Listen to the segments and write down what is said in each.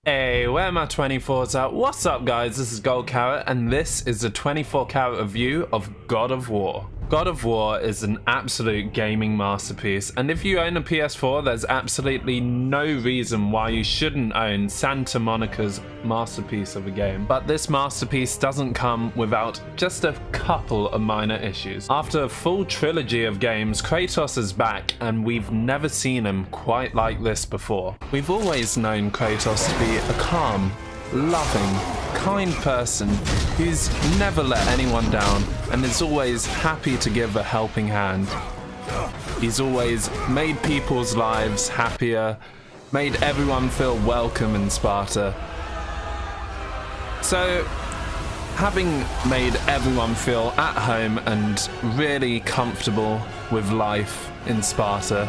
Hey, where are my 24s at? What's up guys, this is GoldKarat and this is a 24-karat review of God of War. God of War is an absolute gaming masterpiece, and if you own a PS4 there's absolutely no reason why you shouldn't own Santa Monica's masterpiece of a game. But this masterpiece doesn't come without just a couple of minor issues. After a full trilogy of games, Kratos is back and we've never seen him quite like this before. We've always known Kratos to be a calm, loving, kind person who's never let anyone down and is always happy to give a helping hand. He's always made people's lives happier, made everyone feel welcome in Sparta. So, having made everyone feel at home and really comfortable with life in Sparta,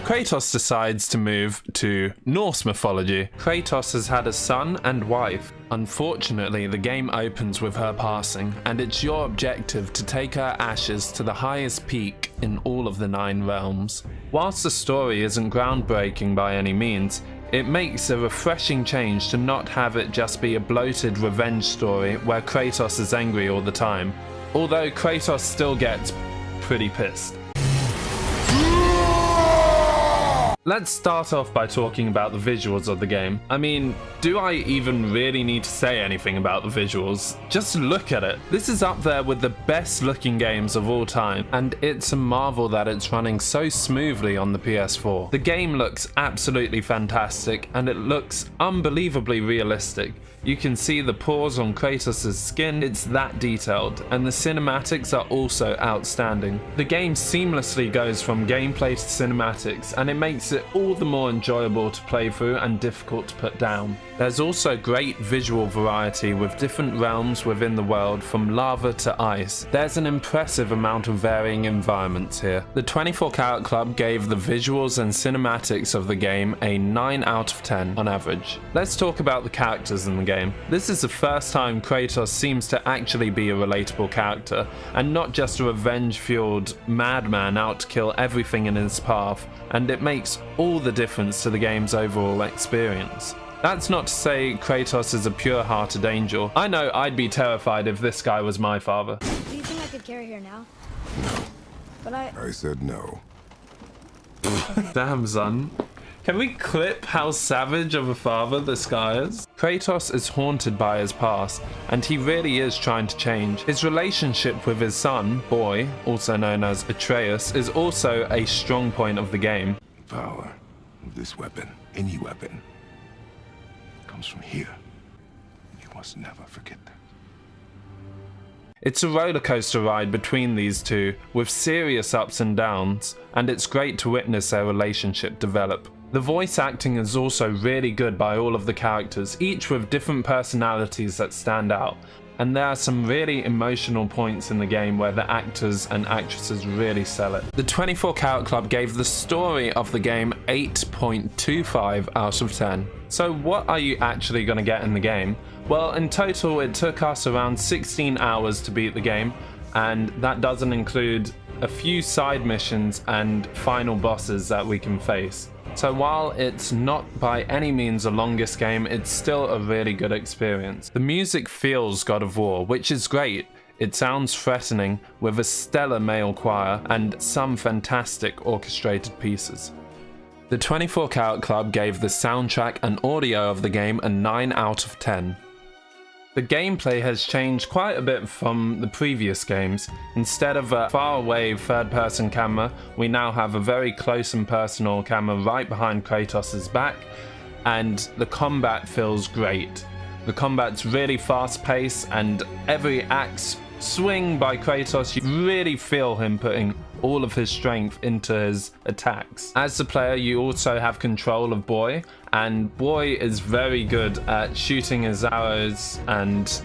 Kratos decides to move to Norse mythology. Kratos has had a son and wife. Unfortunately, the game opens with her passing, and it's your objective to take her ashes to the highest peak in all of the 9 realms. Whilst the story isn't groundbreaking by any means, it makes a refreshing change to not have it just be a bloated revenge story where Kratos is angry all the time, although Kratos still gets pretty pissed. Let's start off by talking about the visuals of the game. I mean, do I even really need to say anything about the visuals? Just look at it. This is up there with the best looking games of all time, and it's a marvel that it's running so smoothly on the PS4. The game looks absolutely fantastic, and it looks unbelievably realistic. You can see the pores on Kratos' skin, it's that detailed, and the cinematics are also outstanding. The game seamlessly goes from gameplay to cinematics, and it makes it all the more enjoyable to play through and difficult to put down. There's also great visual variety with different realms within the world, from lava to ice. There's an impressive amount of varying environments here. The 24-karat club gave the visuals and cinematics of the game a 9 out of 10 on average. Let's talk about the characters in the game. This is the first time Kratos seems to actually be a relatable character, and not just a revenge-fueled madman out to kill everything in his path, and it makes all the difference to the game's overall experience. That's not to say Kratos is a pure-hearted angel. I know I'd be terrified if this guy was my father. Do you think I could carry her now? No. But I said no. Damn, son. Can we clip how savage of a father this guy is? Kratos is haunted by his past, and he really is trying to change. His relationship with his son, Boy, also known as Atreus, is also a strong point of the game. The power of this weapon, any weapon, comes from here. You must never forget that. It's a roller coaster ride between these two, with serious ups and downs, and it's great to witness their relationship develop. The voice acting is also really good by all of the characters, each with different personalities that stand out. And there are some really emotional points in the game where the actors and actresses really sell it. The 24-karat club gave the story of the game 8.25 out of 10. So what are you actually going to get in the game? Well, in total it took us around 16 hours to beat the game, and that doesn't include a few side missions and final bosses that we can face. So while it's not by any means the longest game, it's still a really good experience. The music feels God of War, which is great. It sounds threatening, with a stellar male choir and some fantastic orchestrated pieces. The 24-karat club gave the soundtrack and audio of the game a 9 out of 10. The gameplay has changed quite a bit from the previous games. Instead of a far-away third-person camera, we now have a very close and personal camera right behind Kratos' back, and the combat feels great. The combat's really fast-paced, and every axe swing by Kratos, you really feel him putting all of his strength into his attacks. As the player, you also have control of Boy, and Boy is very good at shooting his arrows and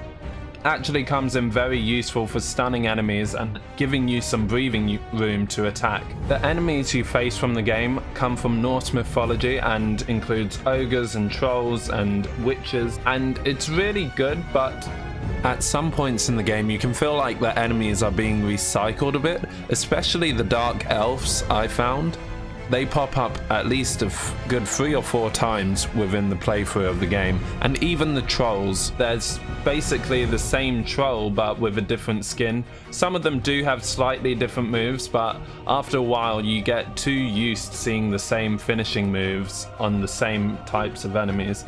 actually comes in very useful for stunning enemies and giving you some breathing room to attack. The enemies you face from the game come from Norse mythology and includes ogres and trolls and witches, and it's really good, but at some points in the game you can feel like the enemies are being recycled a bit, especially the dark elves I found. They pop up at least a good 3 or 4 times within the playthrough of the game. And even the trolls, there's basically the same troll but with a different skin. Some of them do have slightly different moves, but after a while you get too used to seeing the same finishing moves on the same types of enemies.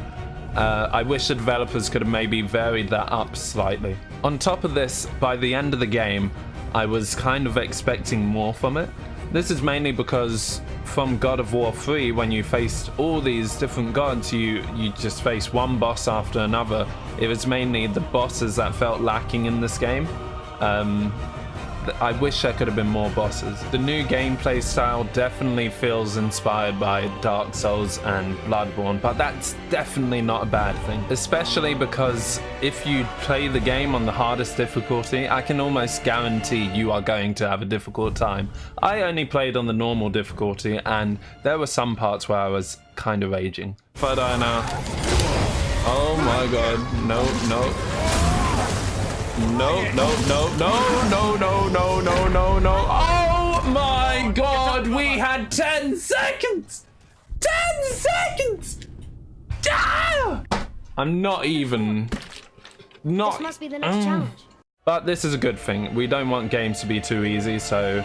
I wish the developers could have maybe varied that up slightly. On top of this, by the end of the game, I was kind of expecting more from it. This is mainly because from God of War 3, when you faced all these different gods, you just face one boss after another. It was mainly the bosses that felt lacking in this game. I wish there could have been more bosses. The new gameplay style definitely feels inspired by Dark Souls and Bloodborne, but that's definitely not a bad thing. Especially because if you play the game on the hardest difficulty, I can almost guarantee you are going to have a difficult time. I only played on the normal difficulty, and there were some parts where I was kind of raging. But I know. Oh my god, no. No. Oh my god, we had 10 seconds! 10 seconds! Ah! I'm not even... This must be the next challenge. But this is a good thing. We don't want games to be too easy, so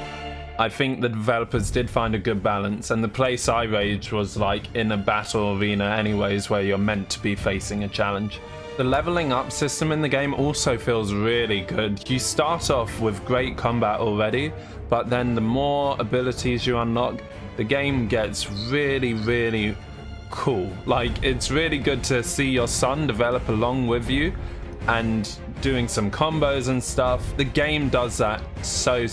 I think the developers did find a good balance, and the place I raged was like in a battle arena anyways, where you're meant to be facing a challenge. The leveling up system in the game also feels really good. You start off with great combat already, but then the more abilities you unlock, the game gets really cool. Like, it's really good to see your son develop along with you and doing some combos and stuff. The game does that so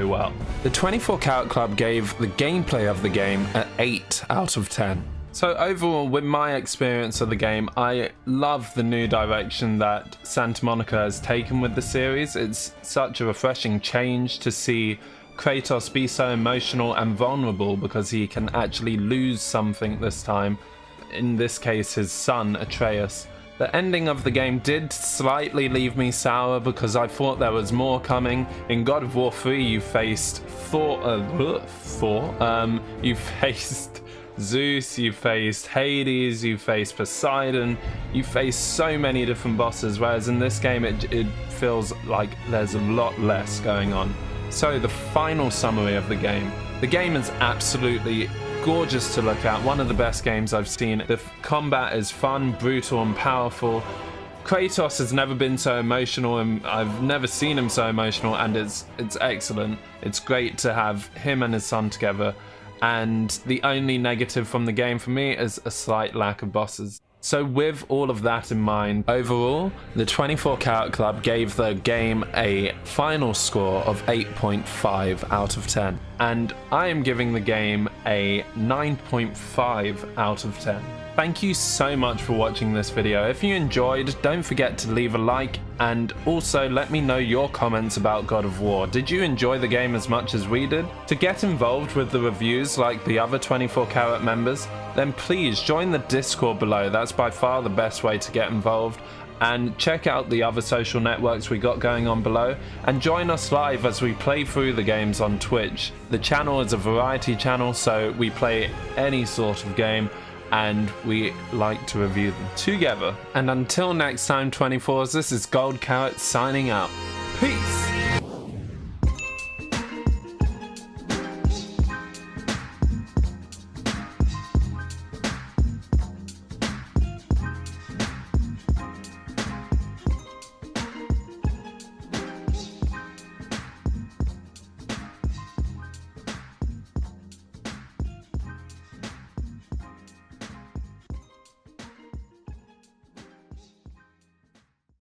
well. The 24 Karat Club gave the gameplay of the game an 8 out of 10. So overall, with my experience of the game, I love the new direction that Santa Monica has taken with the series. It's such a refreshing change to see Kratos be so emotional and vulnerable because he can actually lose something this time. In this case, his son, Atreus. The ending of the game did slightly leave me sour because I thought there was more coming. In God of War 3, you faced Thor, you faced Zeus, you faced Hades, you faced Poseidon, you faced so many different bosses, whereas in this game it feels like there's a lot less going on. So the final summary of the game. The game is absolutely gorgeous to look at, one of the best games I've seen. The combat is fun, brutal and powerful. Kratos has never been so emotional, and I've never seen him so emotional, and it's excellent. It's great to have him and his son together. And the only negative from the game for me is a slight lack of bosses. So with all of that in mind, overall, the 24 Karat Club gave the game a final score of 8.5 out of 10. And I am giving the game a 9.5 out of 10. Thank you so much for watching this video. If you enjoyed, don't forget to leave a like, and also let me know your comments about God of War. Did you enjoy the game as much as we did? To get involved with the reviews like the other 24 Karat members, then please join the Discord below. That's by far the best way to get involved. And check out the other social networks we got going on below, and join us live as we play through the games on Twitch. The channel is a variety channel, so we play any sort of game, and we like to review them together. And until next time, 24s, this is GoldKarat signing out. Peace!